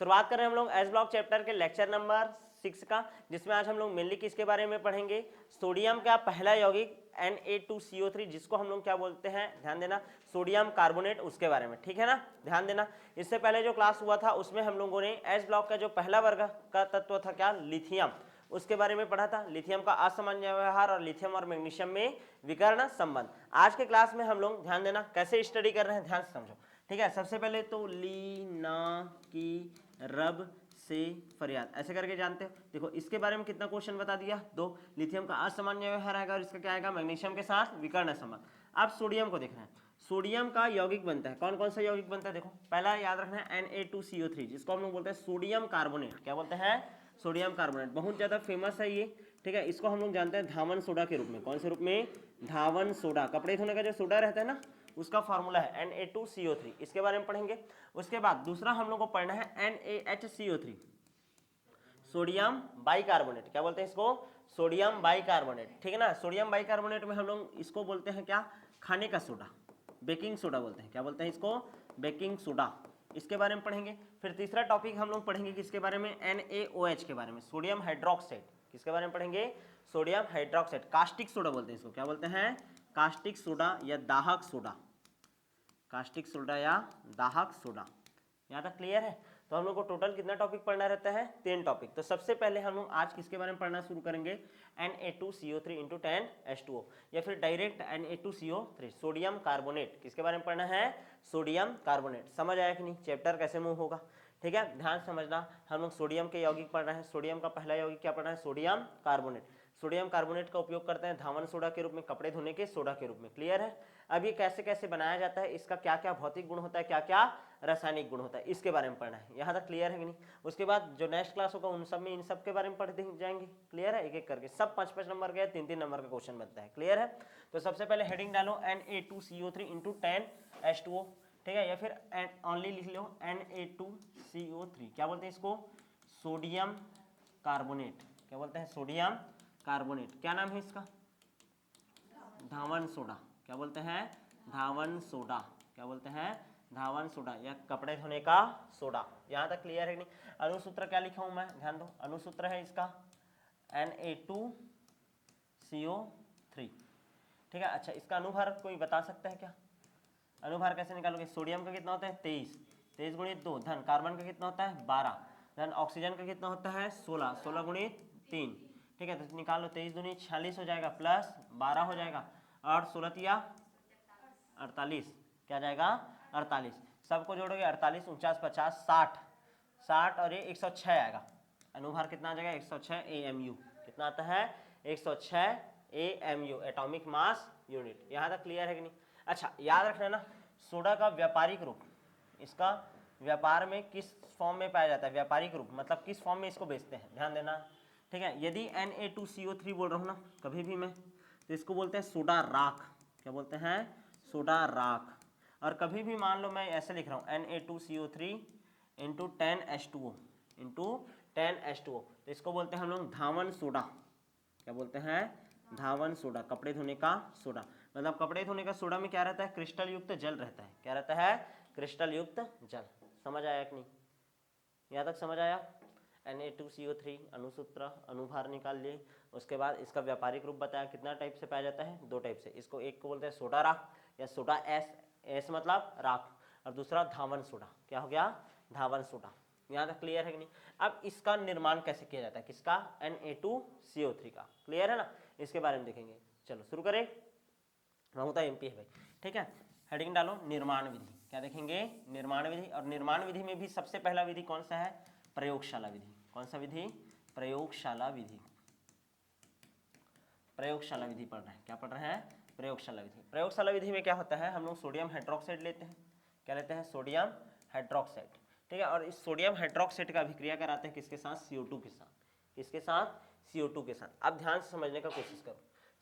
शुरुआत कर रहे हैं हम लोग एस ब्लॉक चैप्टर के लेक्चर नंबर 6 का, जिसमें आज हम लोग मेनली किसके बारे में पढ़ेंगे, सोडियम का पहला यौगिक Na2CO3, जिसको हम लोग क्या बोलते हैं, ध्यान देना, सोडियम कार्बोनेट, उसके बारे में, ठीक है ना, ध्यान देना। इससे पहले जो क्लास हुआ था उसमें हम लोगों ने एस ब्लॉक का जो पहला वर्ग का तत्व था क्या, लिथियम, उसके बारे में पढ़ा था, लिथियम का असामान्य व्यवहार और लिथियम और मैग्नीशियम में विकर्ण संबंध। आज के क्लास में हम लोग ध्यान देना कैसे स्टडी कर रहे हैं, ध्यान से समझो, ठीक है। सबसे पहले तो ली ना की रब से फरियाद ऐसे करके जानते हो, देखो इसके बारे में कितना क्वेश्चन बता दिया, 2, लिथियम का असामान्य व्यवहार आएगा और इसका क्या आएगा, मैग्नीशियम के साथ विकर्ण संबंध। अब सोडियम को देख रहे हैं, सोडियम का यौगिक बनता है, कौन कौन सा यौगिक बनता है, देखो पहला याद रखना है Na2CO3, जिसको हम लोग बोलते हैं सोडियम कार्बोनेट, क्या बोलते हैं, सोडियम कार्बोनेट, बहुत ज्यादा फेमस है ये, ठीक है। इसको हम लोग जानते हैं धावन सोडा के रूप में, कौन से रूप में, धावन सोडा, कपड़े धोने का जो सोडा रहता है ना, उसका फॉर्मूला है Na2CO3, इसके बारे में पढ़ेंगे। उसके बाद दूसरा हम लोग को पढ़ना है NaHCO3, सोडियम बाइकार्बोनेट, क्या बोलते हैं इसको, सोडियम बाइकार्बोनेट, ठीक है ना। सोडियम बाइकार्बोनेट में हम लोग इसको बोलते हैं क्या, खाने का सोडा, बेकिंग सोडा बोलते हैं, क्या बोलते हैं इसको, बेकिंग सोडा, इसके बारे में पढ़ेंगे। फिर तीसरा टॉपिक हम लोग पढ़ेंगे किसके बारे में, NaOH के बारे में, सोडियम हाइड्रोक्साइड, किसके बारे में पढ़ेंगे, सोडियम हाइड्रोक्साइड, कास्टिक सोडा बोलते हैं इसको, क्या बोलते हैं, कास्टिक सोडा या दाहक सोडा, कास्टिक सोडा या दाहक सोडा। यहाँ तक क्लियर है। तो हम लोग को टोटल कितना टॉपिक पढ़ना रहता है, 3 टॉपिक। तो सबसे पहले हम लोग आज किसके बारे में पढ़ना शुरू करेंगे, Na2CO3 इंटू 10H2O, या फिर डायरेक्ट Na2CO3, सोडियम कार्बोनेट, किसके बारे में पढ़ना है, सोडियम कार्बोनेट। समझ आया कि नहीं, चैप्टर कैसे मूव होगा, ठीक है, ध्यान समझना। हम लोग सोडियम के यौगिक पढ़ रहे हैं, सोडियम का पहला यौगिक क्या पढ़ रहे हैं, सोडियम कार्बोनेट। सोडियम कार्बोनेट का उपयोग करते हैं धावन सोडा के रूप में, कपड़े धोने के सोडा के रूप में, क्लियर है। अब ये कैसे कैसे बनाया जाता है, इसका क्या क्या भौतिक गुण होता है, क्या क्या रासायनिक गुण होता है, इसके बारे में पढ़ना है। यहाँ तक क्लियर है कि नहीं। उसके बाद जो नेक्स्ट क्लास होगा उन सब में इन सब के बारे में पढ़ जाएंगे, क्लियर है, एक एक करके, सब 5-5 नंबर का, 3-3 नंबर का क्वेश्चन बनता है, क्लियर है। तो सबसे पहले हेडिंग डालो Na2CO3 इंटू 10H2O, ठीक है, या फिर ओनली लिख लो Na2CO3, क्या बोलते हैं इसको, सोडियम कार्बोनेट, क्या बोलते हैं, सोडियम कार्बोनेट। क्या नाम है इसका, धावन सोडा, क्या बोलते हैं, धावन सोडा, क्या बोलते हैं, धावन सोडा या कपड़े धोने का सोडा। यहाँ तक क्लियर है कि नहीं। अनुसूत्र क्या लिखा हूं मैं, ध्यान दो, अनुसूत्र है इसका Na2CO3, ठीक है। अच्छा, इसका अनुभार कोई बता सकता है क्या, अनुभार कैसे निकालोगे, सोडियम का कितना होता है 23, 23 गुणित 2, धन कार्बन का कितना होता है 12, धन ऑक्सीजन का कितना होता है 16, 16 गुणित 3, ठीक है। तो निकालो 23 दूनी 46 हो जाएगा, प्लस 12 हो जाएगा, और 16 या 48, क्या जाएगा 48, सबको जोड़ोगे 48 49 50 60, 60 और ये 106 आएगा। अनुभार कितना आ जाएगा 106 AMU, कितना आता है 106 AMU, एटॉमिक मास यूनिट। यहाँ तक क्लियर है कि नहीं। अच्छा, याद रखना ना, सोडा का व्यापारिक रूप, इसका व्यापार में किस फॉर्म में पाया जाता है, व्यापारिक रूप मतलब किस फॉर्म में इसको बेचते हैं, ध्यान देना, ठीक है। यदि Na2CO3 बोल रहा हूँ ना कभी भी मैं, तो इसको बोलते हैं सोडा राख, क्या बोलते हैं, सोडा राख। और कभी भी मान लो मैं ऐसे लिख रहा हूँ Na2CO3 into 10H2O, into 10H2O, तो इसको बोलते हैं हम लोग धावन सोडा, क्या बोलते हैं, धावन सोडा, कपड़े धोने का सोडा। मतलब कपड़े धोने का सोडा में क्या रहता है, क्रिस्टल युक्त जल रहता है, क्या रहता है, क्रिस्टल युक्त जल। समझ आया कि नहीं, यहाँ तक समझ आया। Na2CO3 अनुसूत्र, अनुभार निकाल लिए। उसके बाद इसका व्यापारिक रूप बताया, कितना टाइप से पाया जाता है, 2 टाइप से। इसको एक को बोलते हैं सोडा राख या सोडा एस, एस मतलब राख, और दूसरा धावन सोडा, क्या हो गया, धावन सोडा। यहाँ तक क्लियर है कि नहीं। अब इसका निर्माण कैसे किया जाता है, किसका, Na2CO3 का, क्लियर है ना, इसके बारे में देखेंगे। चलो शुरू करें, रहूता MP है भाई, ठीक है। हेडिंग डालो निर्माण विधि, क्या देखेंगे, निर्माण विधि। और निर्माण विधि में भी सबसे पहला विधि कौन सा है, प्रयोगशाला विधि। कौन सा विधि, प्रयोगशाला विधि, प्रयोगशाला विधि पढ़ रहे हैं, क्या पढ़ रहे हैं, प्रयोगशाला विधि। प्रयोगशाला विधि में क्या होता है, हम लोग सोडियम हाइड्रोक्साइड लेते हैं, क्या लेते हैं, सोडियम हाइड्रोक्साइड, ठीक है। और इस सोडियम हाइड्रोक्साइड का अभिक्रिया कराते हैं किसके साथ, CO2 के साथ, किसके साथ, CO2 के साथ। अब ध्यान से समझने का कोशिश करो,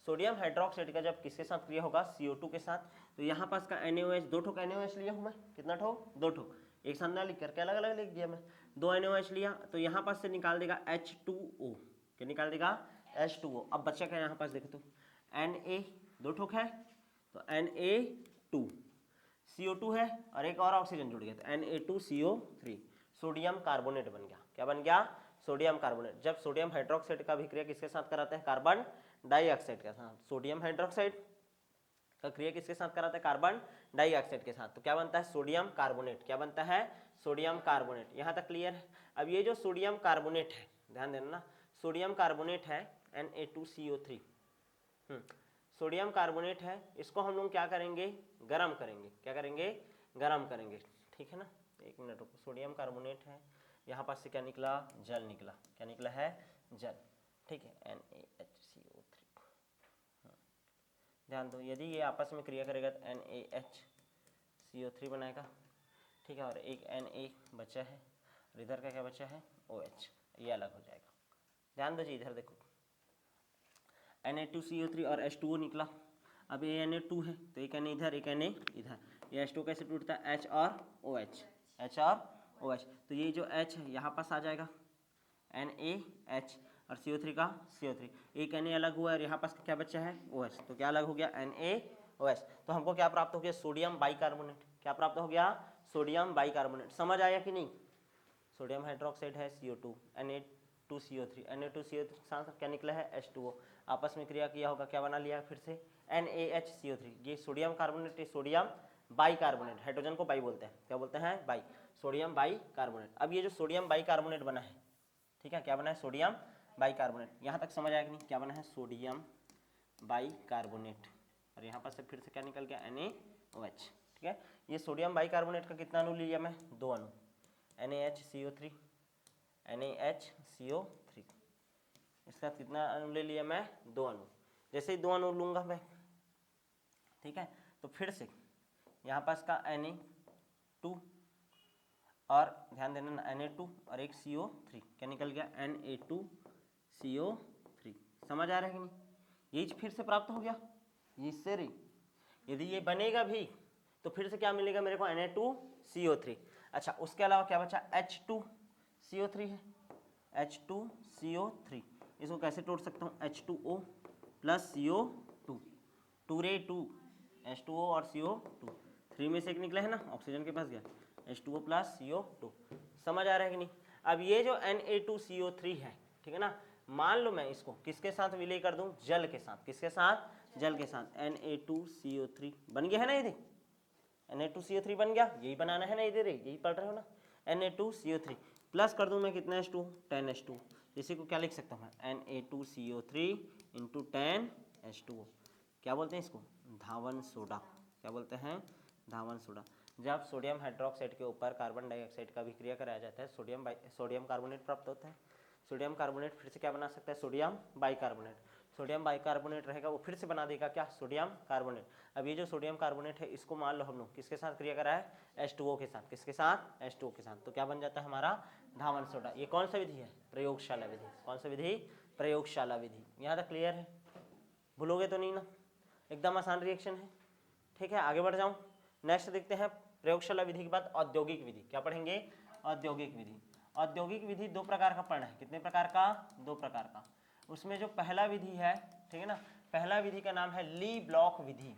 सोडियम हाइड्रोक्साइड का जब किसके साथ क्रिया होगा, CO2 के साथ, तो यहाँ पास का NaOH, 2 ठोक NaOH लिया हूँ मैं, कितना ठोक, 2 ठोक, एक साथ ना लिख करके अलग अलग लिख दिया मैं, 2 NaOH लिया, तो यहाँ पास से निकाल देगा H2O, क्या निकाल देगा, H2O। अब बच्चा क्या यहाँ पास देखो तो Na 2 ठोक है, तो Na2, CO2 है और एक और ऑक्सीजन जुड़ गया, तो Na2CO3, सोडियम कार्बोनेट बन गया। क्या बन गया? Sodium carbonate. जब सोडियम हाइड्रोक्साइड का अभिक्रिया किसके साथ कराते हैं? कार्बन डाइऑक्साइड के साथ। सोडियम हाइड्रोक्साइड का क्रिया किसके साथ कराता है? कार्बन डाइऑक्साइड के साथ। तो क्या बनता है? Sodium carbonate. क्या बनता है? Sodium carbonate. यहाँ तक क्लियर है? अब ये जो सोडियम कार्बोनेट है, ध्यान देना ना, सोडियम कार्बोनेट है Na2CO3। सोडियम कार्बोनेट है, इसको हम लोग क्या करेंगे? गर्म करेंगे। क्या करेंगे? गर्म करेंगे। ठीक है ना, एक मिनट रुको। सोडियम कार्बोनेट है, यहाँ पास से क्या निकला? जल निकला। क्या निकला है? जल। ठीक है, NaHCO3। ध्यान दो, यदि ये आपस में क्रिया करेगा तो NaHCO3 बनाएगा। ठीक है, और एक Na बचा है और इधर का क्या बचा है? OH। ये अलग हो जाएगा। ध्यान दो जी, इधर देखो, Na2CO3 और H2O निकला। अब ये Na2 है तो एक Na इधर, एक Na इधर। ये H2O कैसे टूटता है? H और OH, H और OH। तो ये जो H है यहाँ पास आ जाएगा, NaH, और CO3 का CO3। एक Na अलग हुआ है और यहाँ पास क्या बचा है? OH। तो क्या अलग हो गया? NaOH। तो हमको क्या प्राप्त हो गया? Sodium bicarbonate. क्या प्राप्त हो गया? Sodium bicarbonate. समझ आया कि नहीं? सोडियम हाइड्रोक्साइड है CO2, Na2CO3, Na2CO3 के साथ क्या निकला है? H2O। आपस में क्रिया किया होगा, क्या बना लिया फिर से? NaHCO3। ये sodium carbonate, sodium bicarbonate. Hydrogen को बाई बोलते हैं। क्या बोलते हैं? बाई। Sodium bicarbonate. अब ये जो सोडियम बाइकार्बोनेट बना है, ठीक है, क्या बना है? Sodium bicarbonate. यहाँ तक समझ आया कि नहीं? क्या बना है? Sodium bicarbonate. और यहाँ पर से फिर से क्या निकल गया? NaOH। ठीक है, ये सोडियम बाइकार्बोनेट का कितना अणु लिया मैं? 2 अणु, NaHCO3, NaHCO3। इसका कितना अणु ले लिया मैं? 2 अणु। जैसे ही 2 अणु लूंगा मैं, ठीक है, तो फिर से यहाँ पास का Na2 और ध्यान देना Na2 और एक CO3, क्या निकल गया? Na2CO3। समझ आ रहा है कि नहीं? ये फिर से प्राप्त हो गया इससे रे। यदि ये बनेगा भी तो फिर से क्या मिलेगा मेरे को? Na2CO3। अच्छा, उसके अलावा क्या बचा? H2CO3 है, H2CO3। इसको कैसे तोड़ सकता हूँ? H2O प्लस CO2, 2 रे 2, H2O और CO2, 3 में से एक निकला है ना, ऑक्सीजन के पास गया, H2O प्लस CO2। समझ आ रहा है कि नहीं? अब ये जो Na2CO3 है, ठीक है ना, मान लो मैं इसको किसके साथ विलय कर दूं? जल के साथ। किसके साथ? जल के साथ। Na2CO3 बन गया है ना? ये देख, Na2CO3 बन गया। यही बनाना है ना, इधर यही पढ़ रहे हो ना, Na2CO3 प्लस कर दूं मैं कितना H2? 10H2। इसी को क्या लिख सकता हूँ मैं? Na2CO3 into 10H2O। क्या बोलते हैं इसको? धावन सोडा। क्या बोलते हैं? धावन सोडा। जब सोडियम हाइड्रोक्साइड के ऊपर कार्बन डाइऑक्साइड का अभिक्रिया कराया जाता है, सोडियम कार्बोनेट प्राप्त होता है। सोडियम कार्बोनेट फिर से क्या बना सकता है? Sodium bicarbonate. सोडियम बाइकार्बोनेट रहेगा, वो फिर से बना देगा क्या? Sodium carbonate. अब ये जो सोडियम कार्बोनेट है, इसको मान लो हम लोग किसके साथ क्रिया करा है? H2O के साथ। किसके साथ? H2O के साथ। तो क्या बन जाता है हमारा? धावन सोडा। ये कौन सा विधि है? प्रयोगशाला विधि। कौन सा विधि? प्रयोगशाला विधि। यहाँ तक क्लियर है? भूलोगे तो नहीं ना? एकदम आसान रिएक्शन है। ठीक है, आगे बढ़ जाऊँ। नेक्स्ट देखते हैं, प्रयोगशाला विधि के बाद औद्योगिक विधि। क्या पढ़ेंगे? औद्योगिक विधि। औद्योगिक विधि 2 प्रकार का पढ़ना है। कितने प्रकार का? 2 प्रकार का। उसमें जो पहला विधि है, ठीक है ना, पहला विधि का नाम है ली ब्लॉक विधि।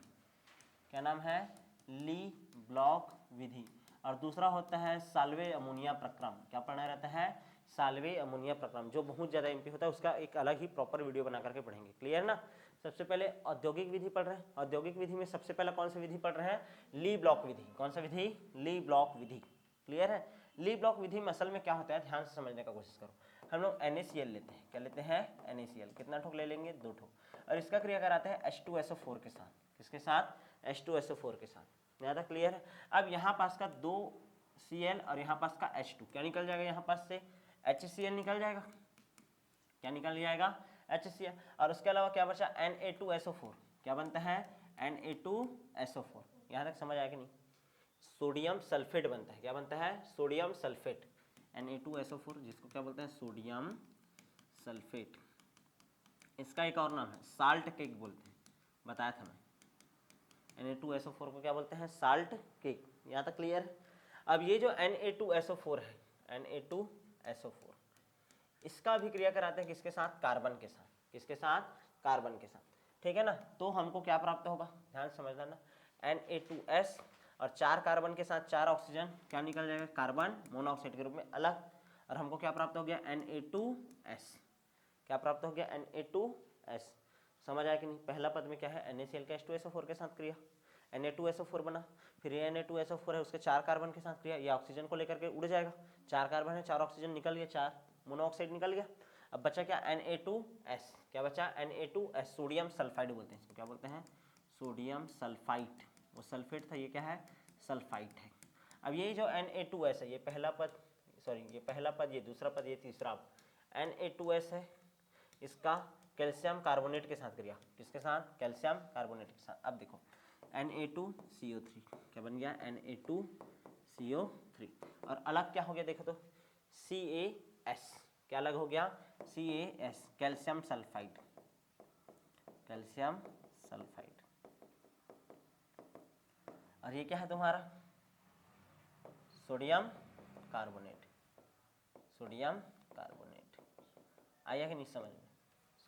क्या नाम है? ली ब्लॉक विधि। और दूसरा होता है साल्वे अमोनिया प्रक्रम। क्या पढ़ना रहता है? साल्वे अमोनिया प्रक्रम, जो बहुत ज़्यादा एमपी होता है, उसका एक अलग ही प्रॉपर वीडियो बना करके पढ़ेंगे। क्लियर ना? सबसे पहले औद्योगिक विधि पढ़ रहे हैं। औद्योगिक विधि में सबसे पहला कौन सा विधि पढ़ रहे हैं? ली ब्लॉक विधि। कौन सा विधि? ली ब्लॉक विधि। क्लियर है? ली ब्लॉक विधि में असल में क्या होता है, ध्यान से समझने का कोशिश करो। हम लोग NaCl लेते हैं। क्या लेते हैं? NaCl। कितना ठोक ले लेंगे? 2 ठोक। और इसका क्रिया कराते हैं H2SO4 के साथ। किसके साथ? H2SO4 के साथ। यहाँ तक क्लियर है? अब यहाँ पास का 2Cl और यहाँ पास का H2, क्या निकल जाएगा? यहाँ पास से HCl निकल जाएगा। क्या निकल जाएगा? HCl। और उसके अलावा क्या बचा? Na2SO4। क्या बनता है? Na2SO4। यहाँ तक समझ आया कि नहीं? सोडियम सल्फेट बनता है। क्या बनता है? Sodium sulphate. Na2SO4, जिसको क्या बोलते हैं? Sodium sulphate. इसका एक और नाम है साल्ट केक बोलते हैं, बताया था मैं। Na2SO4 को क्या बोलते हैं? Salt cake. यहाँ तक क्लियर है? अब ये जो Na2SO4 है, Na2SO4, इसका भी क्रिया कराते हैं किसके साथ? कार्बन के साथ। किसके साथ? कार्बन के साथ। ठीक है ना? तो हमको क्या प्राप्त होगा? ध्यान समझना ना, Na2S और 4 कार्बन के साथ 4 ऑक्सीजन, क्या निकल जाएगा, कार्बन मोनोऑक्साइड के रूप में अलग। और हमको क्या प्राप्त हो गया, Na2S। क्या प्राप्त हो गया, Na2S। समझ आया कि नहीं। पहला पद में क्या है, NaCl का H2SO4 के साथ क्रिया, Na2SO4 बना। फिर ये Na2SO4 है, उसके 4 कार्बन के साथ क्रिया, ये ऑक्सीजन को लेकर के उड़ जाएगा। 4 कार्बन है, 4 ऑक्सीजन निकल गया, 4 मोनोऑक्साइड निकल गया। अब बचा क्या, Na2S। क्या बचा, Na2S, सोडियम सल्फाइड बोलते हैं इसको। क्या बोलते हैं, सोडियम सल्फाइड। वो सल्फेट था, ये क्या है, सल्फाइड है। अब ये जो Na2S है, ये पहला पद, सॉरी ये पहला पद, ये दूसरा पद, ये तीसरा Na2S है, इसका कैल्शियम कार्बोनेट के साथ क्रिया, किसके साथ, कैल्शियम कार्बोनेट के साथ। अब देखो Na2CO3 क्या बन गया, Na2CO3। और अलग क्या हो गया, देखो तो CaS, क्या अलग हो गया, CaS, calcium sulphide, calcium sulphide. और ये क्या है तुम्हारा, सोडियम कार्बोनेट, सोडियम कार्बोनेट। आया कि नहीं समझ में,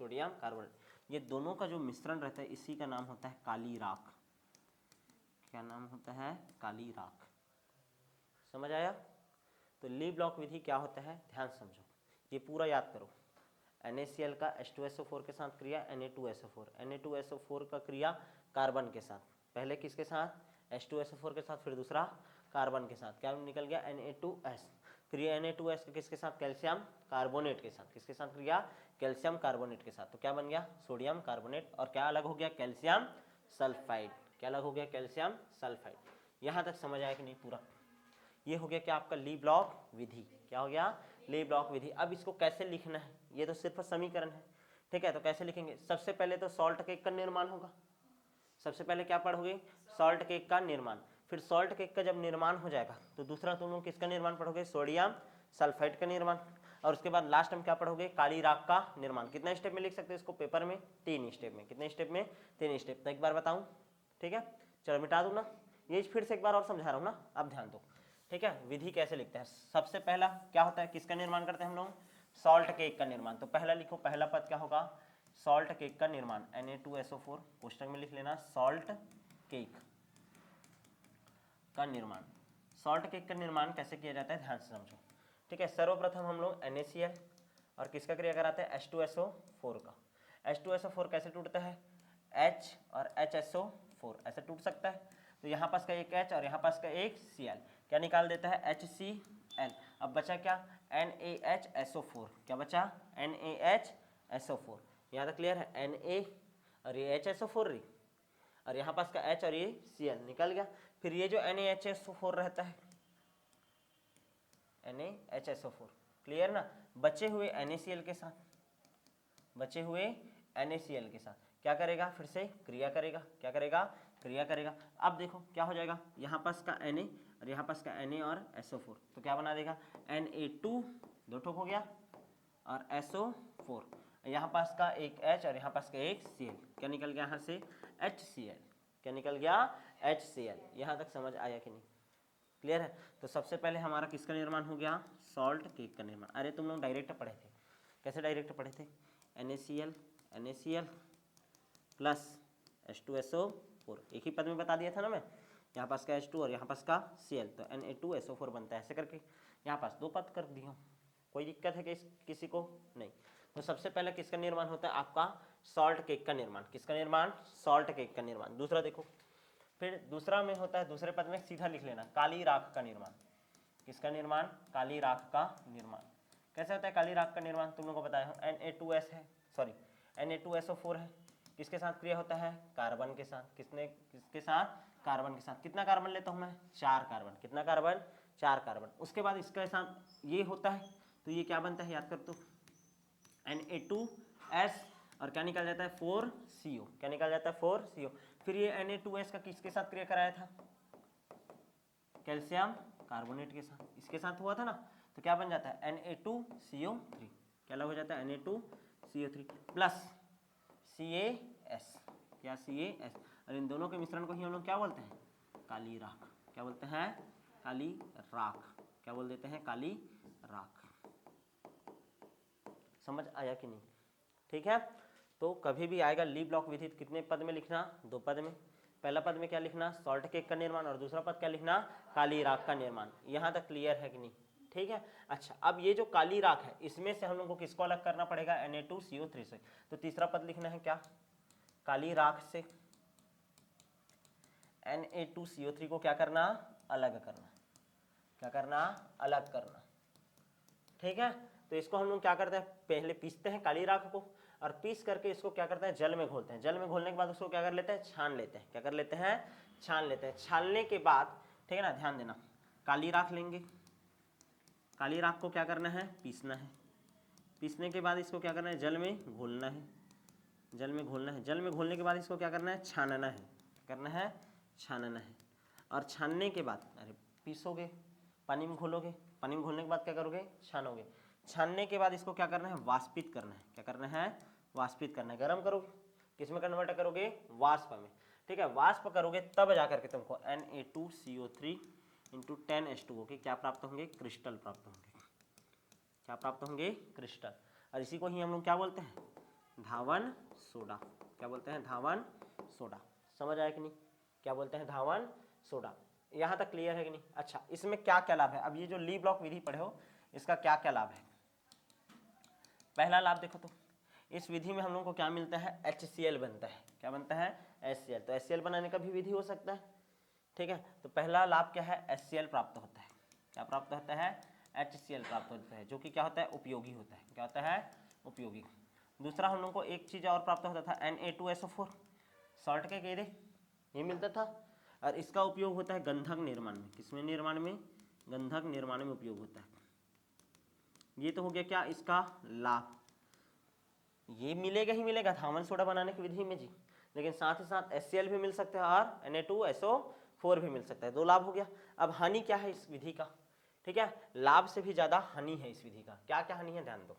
सोडियम कार्बोनेट। ये दोनों का जो मिश्रण रहता है, इसी का नाम होता है काली राख। क्या नाम होता है, काली राख। समझ आया। तो ली ब्लॉक विधि क्या होता है, ध्यान समझो, ये पूरा याद करो। NaCl का H2SO4 के साथ क्रिया, Na2SO4, Na2SO4 का क्रिया कार्बन के साथ, पहले किसके साथ, H2SO4 के साथ, फिर दूसरा कार्बन के साथ, क्या निकल गया, Na2S। फिर ये Na2S का किसके साथ, कैल्शियम कार्बोनेट के साथ, किसके साथ क्रिया, कैल्शियम कार्बोनेट के साथ, तो क्या बन गया, सोडियम कार्बोनेट। और क्या अलग हो गया, कैल्शियम सल्फाइड। क्या अलग हो गया, कैल्शियम सल्फाइड। यहाँ तक समझ आया कि नहीं पूरा। ये हो गया क्या, आपका ली ब्लॉक विधि। क्या हो गया, ली ब्लॉक विधि। अब इसको कैसे लिखना है, ये तो सिर्फ समीकरण है, ठीक है। तो कैसे लिखेंगे, सबसे पहले तो सॉल्ट केक का निर्माण होगा। सबसे पहले क्या पढ़ोगे, सॉल्ट केक का निर्माण। फिर सॉल्ट केक का जब निर्माण हो जाएगा तो दूसरा तुम लोग किसका निर्माण पढ़ोगे, सोडियम सल्फाइड का निर्माण। और उसके बाद लास्ट में क्या पढ़ोगे, काली राख का निर्माण। कितने स्टेप में लिख सकते हो इसको पेपर में, 3 स्टेप में। कितने स्टेप में, 3 स्टेप। तो एक बार बताऊं, ठीक है, चलो मिटा दूं ना, ये फिर से एक बार और समझा रहा हूं ना, अब ध्यान दो, ठीक है। विधि कैसे लिखते हैं, सबसे पहला क्या होता है, किसका निर्माण करते हैं हम लोग, सॉल्ट केक का निर्माण। तो पहला लिखो, पहला पद क्या होगा, सॉल्ट केक का निर्माण, Na2SO4, कोष्टक में लिख लेना, सॉल्ट केक का निर्माण। सॉल्ट केक का निर्माण कैसे किया जाता है, ध्यान से समझो, ठीक है। सर्वप्रथम हम लोग NaCl और किसका क्रिया कराते हैं, H2SO4 का। H2SO4 कैसे टूटता है, H और HSO4 ऐसे टूट सकता है। तो यहाँ पास का एक H और यहाँ पास का एक Cl, क्या निकाल देता है, HCl। अब बचा क्या, NaHSO4। क्या बचा, NaHSO4। यहाँ तक क्लियर है, Na और ये HSO4 रही, और यहाँ पास का H और ये Cl निकल गया। फिर ये जो NaHSO4 रहता है, NaHSO4, क्लियर ना, बचे हुए NaCl के साथ, बचे हुए NaCl के साथ क्या करेगा, फिर से क्रिया करेगा। क्या करेगा, क्रिया करेगा। अब देखो क्या हो जाएगा, यहाँ पास का Na और यहाँ पास का Na और SO4, तो क्या बना देगा, Na2, 2 ठोक हो गया, और SO4, यहाँ पास का एक H और यहाँ पास का एक Cl, क्या निकल गया यहाँ से, HCl। क्या निकल गया, HCl। यहाँ तक समझ आया कि नहीं, क्लियर है। तो सबसे पहले हमारा किसका निर्माण हो गया, सॉल्ट केक का निर्माण। अरे तुम लोग डायरेक्ट पढ़े थे, कैसे डायरेक्ट पढ़े थे, NaCl प्लस H2SO4, एक ही पद में बता दिया था ना मैं, यहाँ पास का H2 और यहाँ पास का Cl, तो Na2SO4 बनता है। ऐसे करके यहाँ पास 2 पद कर दिया, कोई दिक्कत है किसी को नहीं। तो सबसे पहले किसका निर्माण होता है, आपका सॉल्ट केक का निर्माण। किसका निर्माण, सॉल्ट केक का निर्माण। दूसरा देखो, फिर दूसरा में होता है, दूसरे पद में सीधा लिख लेना, काली राख का निर्माण। किसका निर्माण, काली राख का निर्माण। कैसे होता है काली राख का निर्माण, तुम लोगों को बताया हो, Na2S है, सॉरी Na2SO4 है, किसके साथ क्रिया होता है, कार्बन के साथ। किसके साथ, कार्बन के साथ। कितना कार्बन लेता हूँ मैं, 4 कार्बन। कितना कार्बन, 4 कार्बन। उसके बाद इसके साथ ये होता है, तो ये क्या बनता है, याद कर तो, Na2S और क्या निकल जाता है, 4CO। क्या निकल जाता है, 4CO। फिर ये Na2S का किसके साथ क्रिया कराया था, कैल्शियम कार्बोनेट के साथ, इसके साथ हुआ था ना, तो क्या बन जाता है, Na2CO3। क्या लग हो जाता है, Na2CO3 प्लस CaS। क्या, CaS। और इन दोनों के मिश्रण को ही हम लोग क्या बोलते हैं, काली राख। क्या बोलते हैं, काली राख। क्या बोल देते हैं, काली राख। समझ आया कि नहीं, ठीक है। तो कभी भी आएगा ली ब्लॉक विधि, कितने पद में लिखना, 2 पद में। पहला पद में क्या लिखना, सॉल्ट केक का निर्माण, और दूसरा पद क्या लिखना, काली राख का निर्माण। यहाँ तक क्लियर है कि नहीं? ठीक है। अच्छा, अब ये जो काली राख है इसमें से हम लोग को किसको अलग करना पड़ेगा, Na2CO3 से। तो तीसरा पद लिखना है क्या, काली राख से Na2CO3 को क्या करना, अलग करना। क्या करना, अलग करना। ठीक है। तो इसको हम लोग क्या करते हैं, पहले पीसते हैं काली राख को, और पीस करके इसको क्या करते हैं, जल में घोलते हैं। जल में घोलने के बाद उसको क्या कर लेते हैं, छान लेते हैं। क्या कर लेते हैं, छान लेते हैं। छानने के बाद, ठीक है ना, ध्यान देना, काली राख लेंगे, काली राख को क्या करना है, पीसना है। पीसने के बाद इसको क्या करना है, जल में घोलना है। जल में घोलना है। जल में घोलने के बाद इसको क्या करना है, छानना है। क्या करना है, छानना है। और छानने के बाद, अरे पीसोगे, पानी में घोलोगे, पानी में घोलने के बाद क्या करोगे, छानोगे। छानने के बाद इसको क्या करना है, वाष्पित करना है। क्या करना है, वाष्पित करना है। गर्म करोगे, किस में कन्वर्ट करोगे, वाष्प में। ठीक है, वाष्प करोगे तब जाकर के तुमको Na2CO3 इंटू 10H2O के क्या प्राप्त होंगे, क्रिस्टल प्राप्त होंगे। क्या प्राप्त होंगे, क्रिस्टल। और इसी को ही हम लोग क्या बोलते हैं, धावन सोडा। क्या बोलते हैं, धावन सोडा। समझ आया कि नहीं, क्या बोलते हैं, धावन सोडा। यहाँ तक क्लियर है कि नहीं? अच्छा, इसमें क्या क्या लाभ है, अब ये जो ली ब्लॉक विधि पढ़े हो इसका क्या क्या लाभ है। पहला लाभ देखो तो, इस विधि में हम लोग को क्या मिलता है, HCl बनता है। क्या बनता है, HCl। तो HCl बनाने का भी विधि हो सकता है। ठीक है, तो पहला लाभ क्या है, HCl प्राप्त होता है। क्या प्राप्त होता है, HCl प्राप्त होता है, जो कि क्या होता है, उपयोगी होता है। क्या होता है, उपयोगी। दूसरा हम लोग को एक चीज और प्राप्त होता था, Na2SO4, सॉल्ट के घेरे, ये मिलता था। और इसका उपयोग होता है गंधक निर्माण में। किसमें निर्माण में, गंधक निर्माण में उपयोग होता है। ये तो हो गया क्या, इसका लाभ। ये मिलेगा ही मिलेगा धावन सोडा बनाने की विधि में जी, लेकिन साथ ही साथ HCl भी मिल सकता है और Na2SO4 भी मिल सकता है। दो लाभ हो गया। अब हानि क्या है इस विधि का, ठीक है, लाभ से भी ज्यादा हानि है इस विधि का। क्या क्या हानि है, ध्यान दो।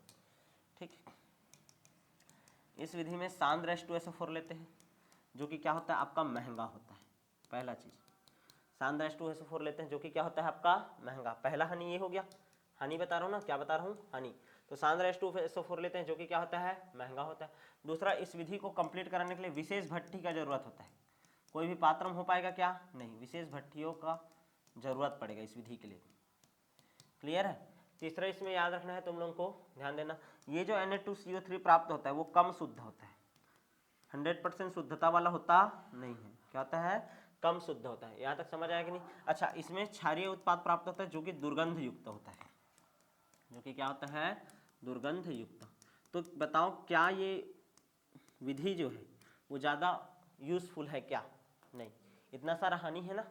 ठीक है, इस विधि में सांद्र H2SO4 लेते हैं, जो कि क्या होता है, आपका महंगा होता है। पहला चीज, सांद्र H2SO4 लेते हैं, जो कि क्या होता है, आपका महंगा। पहला हानि ये हो गया, हानि बता रहा हूँ ना, क्या बता रहा हूँ, हानि। तो सांद्र H2SO4 लेते हैं, जो कि क्या होता है, महंगा होता है। दूसरा, इस विधि को कंप्लीट कराने के लिए विशेष भट्ठी का जरूरत होता है। कोई भी पात्र में हो पाएगा क्या, नहीं, विशेष भट्टियों का जरूरत पड़ेगा इस विधि के लिए। क्लियर है। तीसरा इसमें याद रखना है तुम लोगों को, ध्यान देना, ये जो Na2CO3 प्राप्त होता है वो कम शुद्ध होता है, 100% शुद्धता वाला होता नहीं है। क्या होता है, कम शुद्ध होता है। यहाँ तक समझ आया कि नहीं? अच्छा, इसमें क्षारीय उत्पाद प्राप्त होता है, जो कि दुर्गंध युक्त होता है। जो कि क्या होता है, दुर्गंध युक्त। तो बताओ, क्या ये विधि जो है वो ज़्यादा यूजफुल है क्या, नहीं। इतना सारा हानि है ना,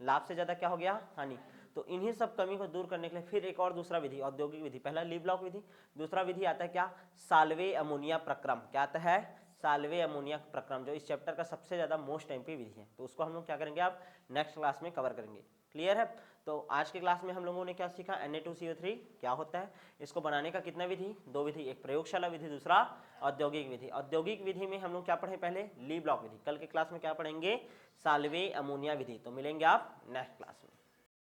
लाभ से ज़्यादा क्या हो गया, हानि। तो इन्हीं सब कमी को दूर करने के लिए फिर एक और दूसरा विधि, औद्योगिक विधि। पहला ली ब्लॉक विधि, दूसरा विधि आता है क्या, साल्वे अमोनिया प्रक्रम। क्या आता है, साल्वे अमोनिया प्रक्रम, जो इस चैप्टर का सबसे ज़्यादा मोस्ट एमपी विधि है। तो उसको हम लोग क्या करेंगे, आप नेक्स्ट क्लास में कवर करेंगे। क्लियर है। तो आज के क्लास में हम लोगों ने क्या सीखा, Na2CO3 क्या होता है, इसको बनाने का कितना विधि, दो विधि, एक प्रयोगशाला विधि, दूसरा औद्योगिक विधि। औद्योगिक विधि में हम लोग क्या पढ़े, पहले ली ब्लॉक विधि। कल के क्लास में क्या पढ़ेंगे, साल्वे अमोनिया विधि। तो मिलेंगे आप नेक्स्ट क्लास में।